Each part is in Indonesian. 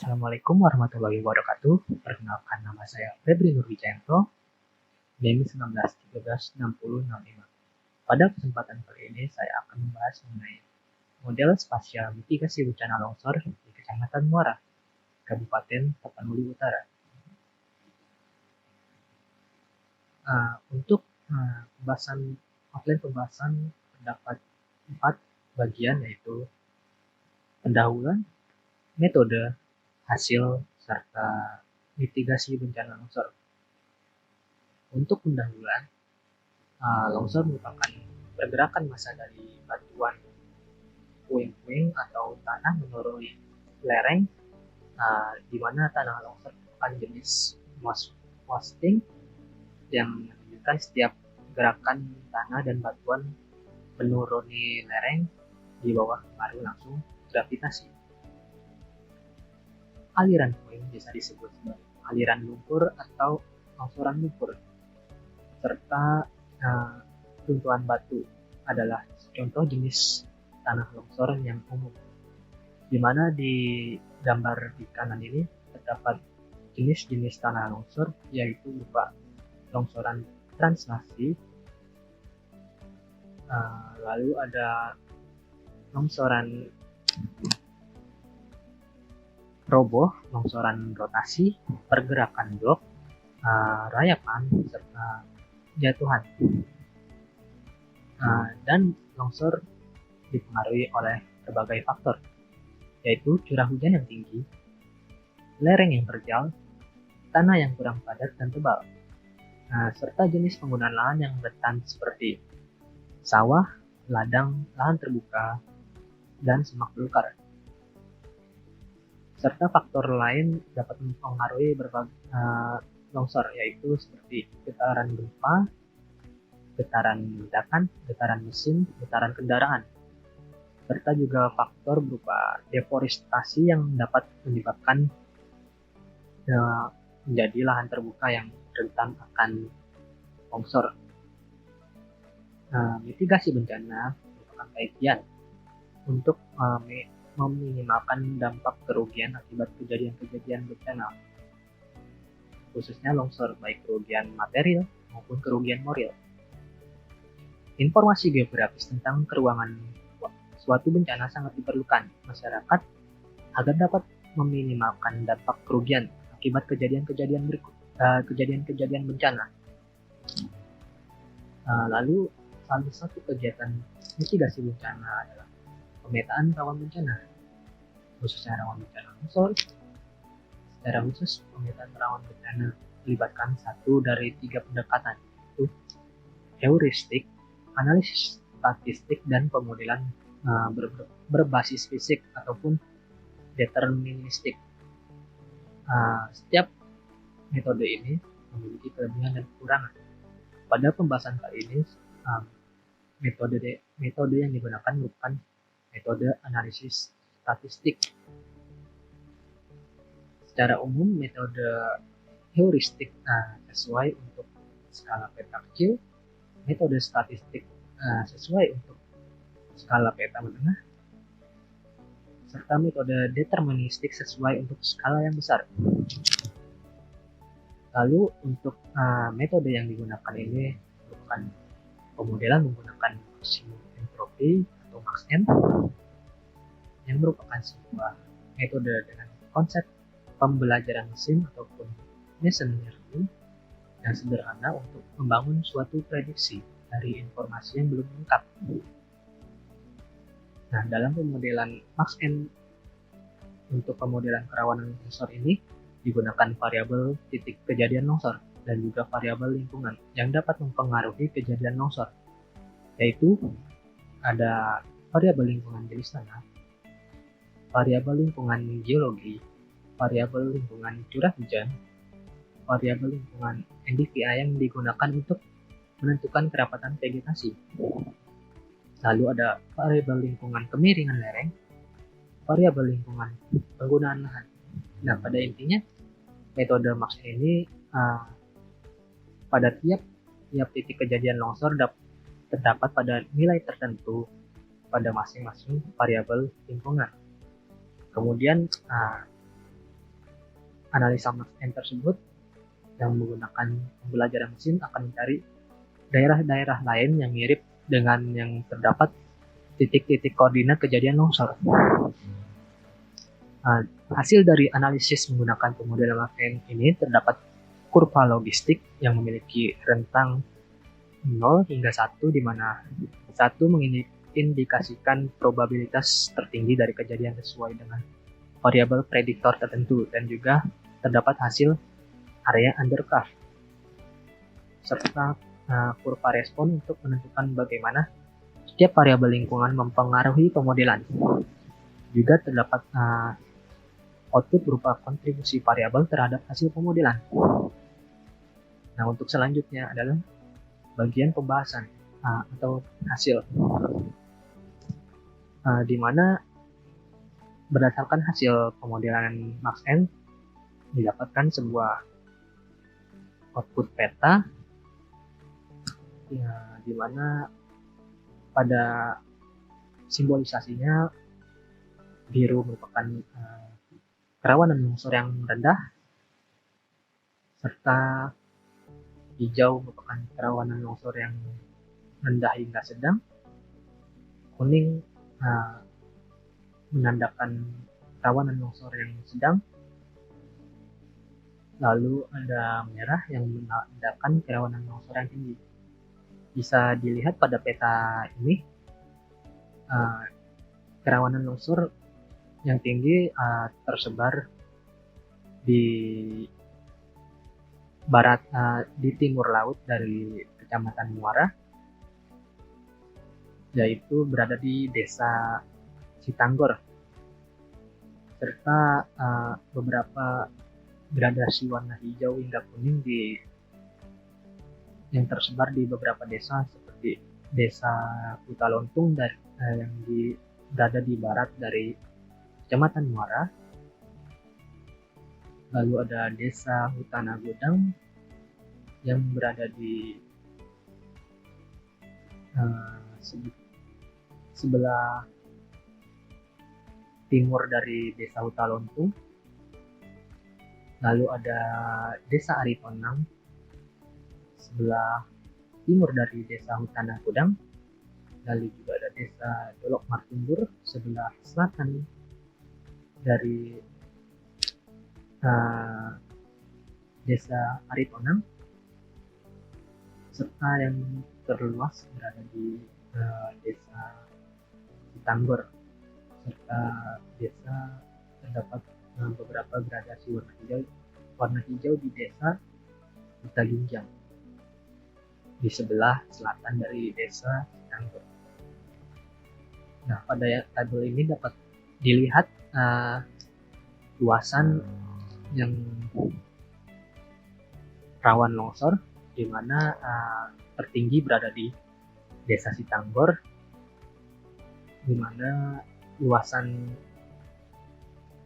Assalamualaikum warahmatullahi wabarakatuh. Perkenalkan, nama saya Febri Nurwijayanto, NIM 19136065. Pada kesempatan kali ini saya akan membahas mengenai model spasial mitigasi bencana longsor di Kecamatan Muara, Kabupaten Tapanuli Utara. Untuk pembahasan terdapat 4 bagian, yaitu pendahuluan, metode, hasil, serta mitigasi bencana longsor. Untuk pendahuluan, longsor merupakan pergerakan massa dari batuan, puing-puing atau tanah menuruni lereng, di mana tanah longsor merupakan jenis wasting yang menunjukkan setiap gerakan tanah dan batuan menuruni lereng di bawah pengaruh langsung gravitasi. Aliran puing bisa disebut sebagai aliran lumpur atau longsoran lumpur, serta runtuhan batu adalah contoh jenis tanah longsor yang umum, di mana di gambar di kanan ini terdapat jenis-jenis tanah longsor, yaitu berupa longsoran translasi, lalu ada longsoran roboh, longsoran rotasi, pergerakan blok, rayapan, serta jatuhan. Dan longsor dipengaruhi oleh berbagai faktor, yaitu curah hujan yang tinggi, lereng yang terjal, tanah yang kurang padat dan tebal, serta jenis penggunaan lahan yang rentan seperti sawah, ladang, lahan terbuka, dan semak belukar. Serta faktor lain dapat mempengaruhi berbagai longsor, yaitu seperti getaran gempa, getaran ledakan, getaran mesin, getaran kendaraan, serta juga faktor berupa deforestasi yang dapat menyebabkan menjadi lahan terbuka yang rentan akan longsor. Mitigasi bencana merupakan bagian untuk meminimalkan dampak kerugian akibat kejadian-kejadian bencana, khususnya longsor, baik kerugian material maupun kerugian moral. Informasi geografis tentang keruangan suatu bencana sangat diperlukan masyarakat agar dapat meminimalkan dampak kerugian akibat kejadian-kejadian bencana. Lalu salah satu kegiatan mitigasi bencana adalah pemetaan rawan bencana, khususnya rawan bencana longsor. Secara khusus, pemetaan rawan bencana melibatkan satu dari 3 pendekatan, yaitu heuristik, analisis statistik, dan pemodelan berbasis fisik ataupun deterministik. Setiap metode ini memiliki kelebihan dan kekurangan. Pada pembahasan kali ini, metode yang digunakan merupakan metode analisis statistik. Secara umum, metode heuristik sesuai untuk skala peta kecil, metode statistik sesuai untuk skala peta menengah, serta metode deterministik sesuai untuk skala yang besar. Lalu untuk metode yang digunakan ini merupakan pemodelan menggunakan maksimum entropi atau MaxEnt, yang merupakan sebuah metode dengan konsep pembelajaran mesin ataupun machine learning yang sederhana untuk membangun suatu prediksi dari informasi yang belum lengkap. Nah, dalam pemodelan MaxEnt, untuk pemodelan kerawanan longsor ini digunakan variabel titik kejadian longsor dan juga variabel lingkungan yang dapat mempengaruhi kejadian longsor, yaitu ada variabel lingkungan jenis tanah, variabel lingkungan geologi, variabel lingkungan curah hujan, variabel lingkungan NDVI yang digunakan untuk menentukan kerapatan vegetasi. Lalu ada variabel lingkungan kemiringan lereng, variabel lingkungan penggunaan lahan. Nah, pada intinya metode MaxEnt ini pada tiap titik kejadian longsor terdapat pada nilai tertentu pada masing-masing variabel lingkungan. Kemudian analisa Max-M tersebut yang menggunakan pembelajaran mesin akan mencari daerah-daerah lain yang mirip dengan yang terdapat titik-titik koordinat kejadian longsor. Hasil dari analisis menggunakan pemodelan Max-M ini terdapat kurva logistik yang memiliki rentang 0 hingga 1, di mana 1 mengindikasikan probabilitas tertinggi dari kejadian sesuai dengan variabel prediktor tertentu, dan juga terdapat hasil area under curve, serta kurva respon untuk menentukan bagaimana setiap variabel lingkungan mempengaruhi pemodelan. Juga terdapat output berupa kontribusi variabel terhadap hasil pemodelan. Nah, untuk selanjutnya adalah bagian pembahasan atau hasil, di mana berdasarkan hasil pemodelan Max-M didapatkan sebuah output peta, ya, di mana pada simbolisasinya biru merupakan kerawanan longsor yang rendah, serta hijau merupakan kerawanan longsor yang rendah hingga sedang, kuning menandakan kerawanan longsor yang sedang, lalu ada merah yang menandakan kerawanan longsor yang tinggi. Bisa dilihat pada peta ini, kerawanan longsor yang tinggi tersebar di barat, di timur laut dari Kecamatan Muara, yaitu berada di Desa Sitanggor, serta beberapa gradasi warna hijau hingga kuning yang tersebar di beberapa desa seperti Desa Hutalontung yang berada di barat dari Kecamatan Muara. Lalu ada Desa Hutanagodang yang berada di sebelah timur dari Desa Hutalontung. Lalu ada Desa Aritonang sebelah timur dari Desa Hutanagodang. Lalu juga ada Desa Dolok Martumbur sebelah selatan dari Desa Aritonang, serta yang terluas berada di Desa Sitanggor, serta desa terdapat beberapa gradasi warna hijau di Desa Utaginjang di sebelah selatan dari Desa Sitanggor. Nah, pada tabel ini dapat dilihat luasan yang rawan longsor, di mana tertinggi berada di Desa Sitanggor, di mana luasan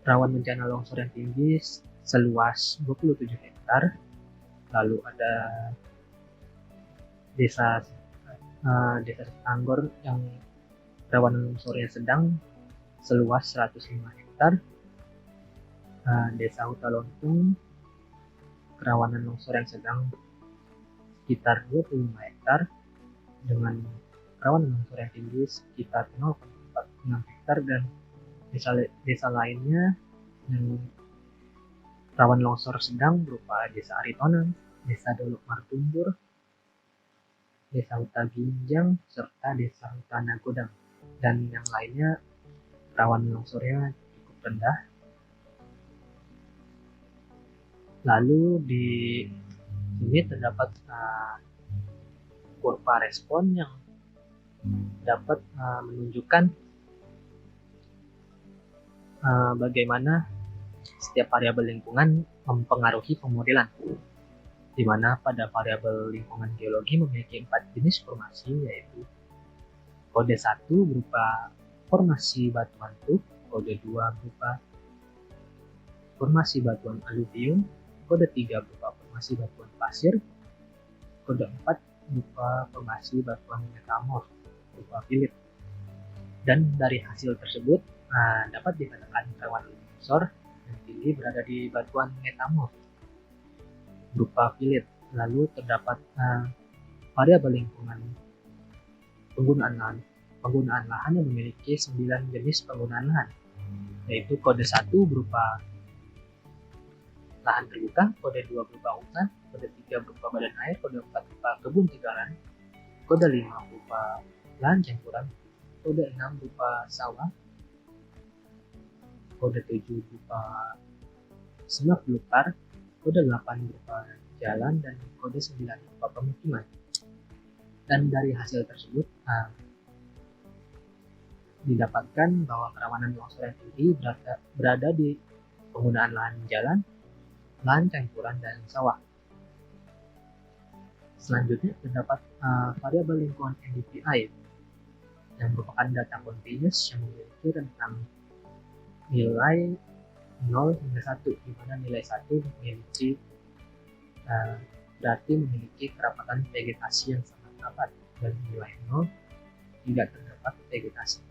rawan bencana longsor yang tinggi seluas 27 hektar. Lalu ada Desa Sitanggor yang rawan longsornya sedang seluas 105 hektar. Desa Hutalontung kerawanan longsor yang sedang sekitar 25 hektar, dengan kerawanan longsor yang tinggi sekitar 0,46 hektar, dan desa lainnya yang rawan longsor sedang berupa Desa Aritonang, Desa Dolok Martumbur, Desa Utaginjang, serta Desa Hutanagodang, dan yang lainnya rawan longsornya cukup rendah. Lalu di sini terdapat kurva respon yang dapat menunjukkan bagaimana setiap variabel lingkungan mempengaruhi pemodelan, di mana pada variabel lingkungan geologi memiliki 4 jenis formasi, yaitu kode 1 berupa formasi batuan tuff, kode 2 berupa formasi batuan aluvium, kode 3 berupa formasi batuan pasir, kode 4 berupa formasi batuan metamorf berupa filit. Dan dari hasil tersebut dapat dikatakan kerawanan longsor yang tinggi berada di batuan metamorf berupa filit. Lalu terdapat variabel lingkungan penggunaan lahan yang memiliki 9 jenis penggunaan lahan, yaitu kode 1 berupa lahan terbuka, kode 2 berupa hutan, kode 3 berupa badan air, kode 4 berupa kebun tegalan, kode 5 berupa lahan campuran, kode 6 berupa sawah, kode 7 berupa semak belukar, kode 8 berupa jalan, dan kode 9 berupa pemukiman. Dan dari hasil tersebut didapatkan bahwa kerawanan longsor yang tinggi berada di penggunaan lahan jalan, lahan campuran, dan sawah. Selanjutnya terdapat variabel lingkungan NDVI yang merupakan data continuous yang memiliki rentang nilai 0 hingga 1, di mana nilai 1 berarti memiliki kerapatan vegetasi yang sangat rapat, dan nilai 0 tidak terdapat vegetasi.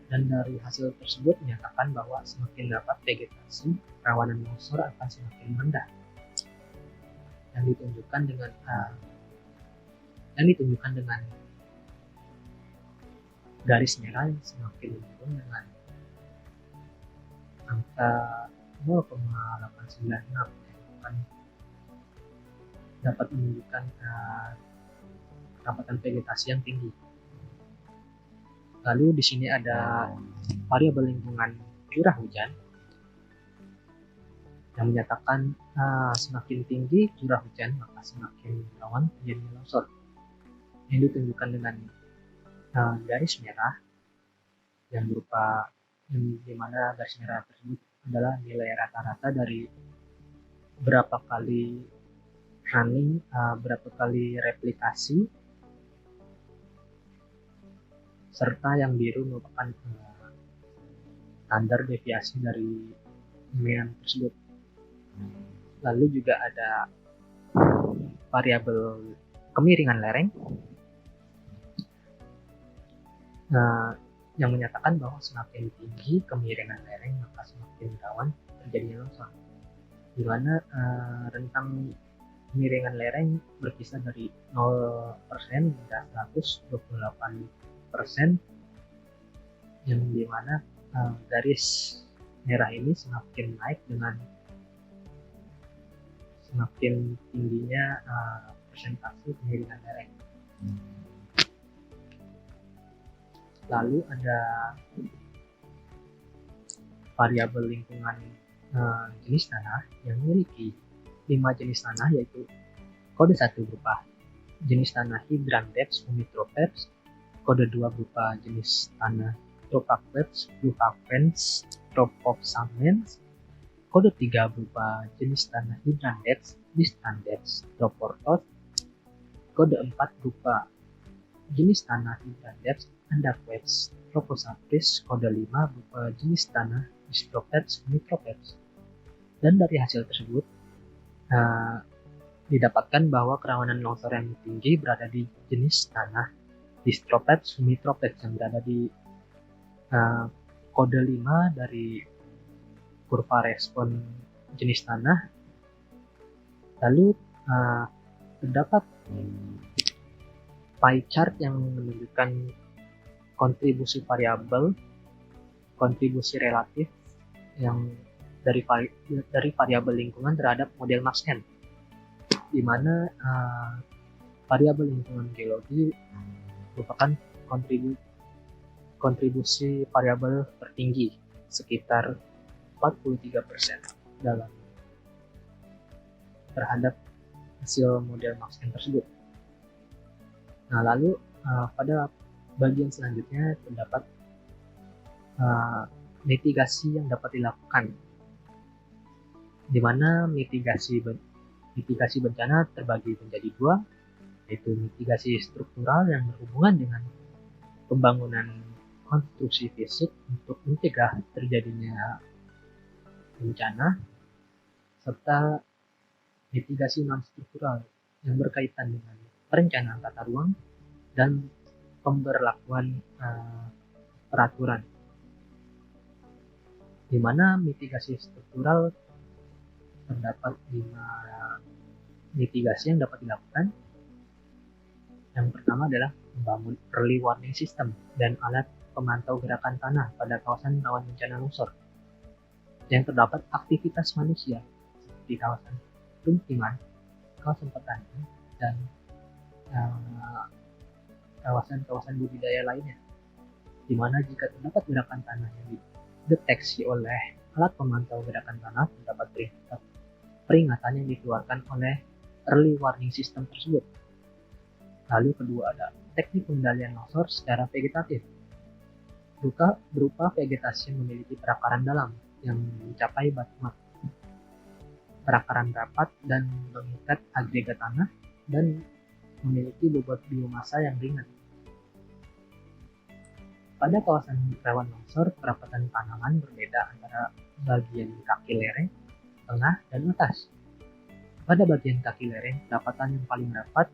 Dan dari hasil tersebut menyatakan bahwa semakin dapat vegetasi, kerawanan longsor akan semakin rendah. Yang ditunjukkan dengan garis merah yang semakin menurun dengan angka 0,896 yang dapat menunjukkan kerapatan vegetasi yang tinggi. Lalu di sini ada variabel lingkungan curah hujan yang menyatakan semakin tinggi curah hujan maka semakin rawan terjadinya longsor. Yang ditunjukkan dengan garis merah yang di mana garis merah tersebut adalah nilai rata-rata dari berapa kali running, berapa kali replikasi, serta yang biru merupakan standar deviasi dari permainan tersebut. Lalu juga ada variabel kemiringan lereng yang menyatakan bahwa semakin tinggi kemiringan lereng maka semakin rawan terjadinya longsor, di mana rentang kemiringan lereng berkisar dari 0% hingga 128%, yang dimana garis merah ini semakin naik dengan semakin tingginya persentase kemiringan lereng. Lalu ada variabel lingkungan jenis tanah yang memiliki 5 jenis tanah, yaitu kode 1 berupa jenis tanah Hydrantheps humitropeps, kode 2 berupa jenis tanah Trophaceps bluhafens tropopsamens, kode 3 berupa jenis tanah Hydrantheps distrantheps troportos, kode 4 berupa jenis tanah Hydrantheps andapes troposapis, kode 5 berupa jenis tanah Distropeps humitropeps. Dan dari hasil tersebut didapatkan bahwa kerawanan longsor yang tinggi berada di jenis tanah Distropeps humitropeps yang berada di kode 5 dari kurva respon jenis tanah. Lalu terdapat pie chart yang menunjukkan kontribusi variabel, kontribusi relatif yang dari variabel lingkungan terhadap model Max-N, di mana variabel lingkungan geologi merupakan kontribusi variabel tertinggi sekitar 43% terhadap hasil model Max-N tersebut. Nah, lalu pada bagian selanjutnya terdapat mitigasi yang dapat dilakukan, di mana mitigasi bencana terbagi menjadi 2, yaitu mitigasi struktural yang berhubungan dengan pembangunan konstruksi fisik untuk mencegah terjadinya bencana, serta mitigasi non-struktural yang berkaitan dengan perencanaan tata ruang dan pemberlakuan peraturan. di mana mitigasi struktural terdapat 5 mitigasi yang dapat dilakukan. Yang pertama adalah membangun early warning system dan alat pemantau gerakan tanah pada kawasan rawan bencana longsor yang terdapat aktivitas manusia seperti kawasan permukiman, kawasan petani, dan kawasan-kawasan budidaya lainnya, di mana jika terdapat gerakan tanah yang dideteksi oleh alat pemantau gerakan tanah, terdapat peringatan yang dikeluarkan oleh early warning system tersebut. Lalu kedua ada teknik pengendalian longsor secara vegetatif, berupa vegetasi yang memiliki perakaran dalam yang mencapai batu perakaran rapat dan mengikat agregat tanah dan memiliki bobot biomasa yang ringan. Pada kawasan rawan longsor, kerapatan tanaman berbeda antara bagian kaki lereng, tengah, dan atas. Pada bagian kaki lereng, kerapatan yang paling rapat,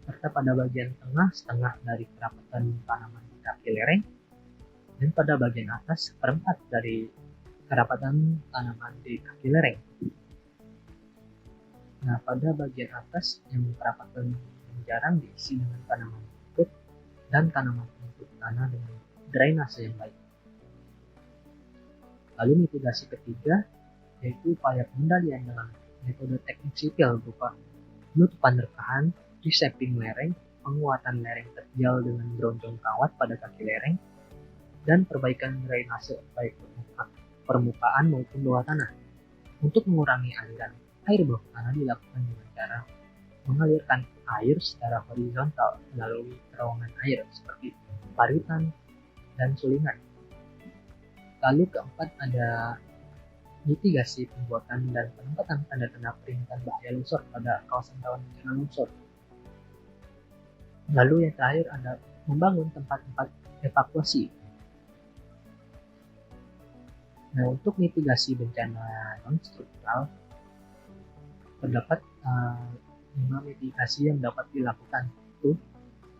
serta pada bagian tengah setengah dari kerapatan tanaman di kaki lereng, dan pada bagian atas seperempat dari kerapatan tanaman di kaki lereng. Nah, pada bagian atas yang kerapatan yang jarang diisi dengan tanaman rumput dan tanaman untuk tanah dengan drainase yang baik. Lalu mitigasi ketiga yaitu upaya pengendalian dengan metode teknik sipil berupa penutupan rekahan, reshaping lereng, penguatan lereng terjal dengan bronjong kawat pada kaki lereng, dan perbaikan drainase baik permukaan maupun bawah tanah. Untuk mengurangi aliran air bawah tanah dilakukan dengan cara mengalirkan air secara horizontal melalui terowongan air seperti parutan dan sulingan. Lalu keempat ada mitigasi pembuatan dan penempatan tanda-tanda peringatan bahaya longsor pada kawasan rawan bencana longsor. Lalu yang terakhir ada membangun tempat-tempat evakuasi. Nah, untuk mitigasi bencana non-struktural terdapat 5 mitigasi yang dapat dilakukan. Itu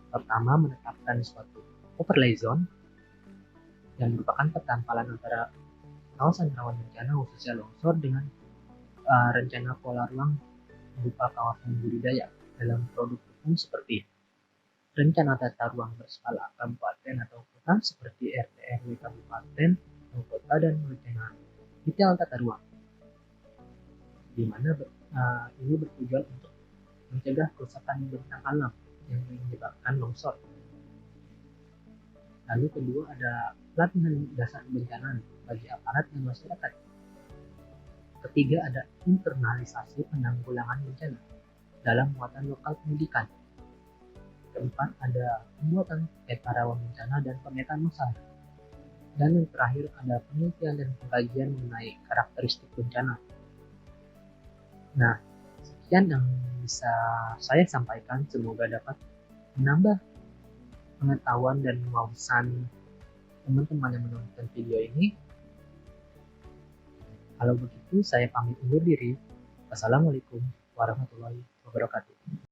pertama, menetapkan suatu overlay zone yang merupakan pertampalan antara kawasan rawan bencana khususnya longsor dengan rencana pola ruang berupa kawasan budidaya dalam produk hukum seperti rencana tata ruang berskala kabupaten atau kota seperti RT RW kabupaten atau kota dan rencana detail tata ruang, di mana ini bertujuan untuk mencegah kerusakan bentang alam yang menyebabkan longsor. Lalu kedua ada pelatihan dasar bencana bagi aparat dan masyarakat. Ketiga ada internalisasi penanggulangan bencana dalam muatan lokal pendidikan. Keempat ada pembuatan peta rawan bencana dan pemetaan masalah. Dan yang terakhir ada penelitian dan pengkajian mengenai karakteristik bencana. Nah, sekian yang bisa saya sampaikan, semoga dapat menambah pengetahuan dan wawasan teman-teman yang menonton video ini. Kalau begitu, saya pamit undur diri. Wassalamualaikum warahmatullahi wabarakatuh.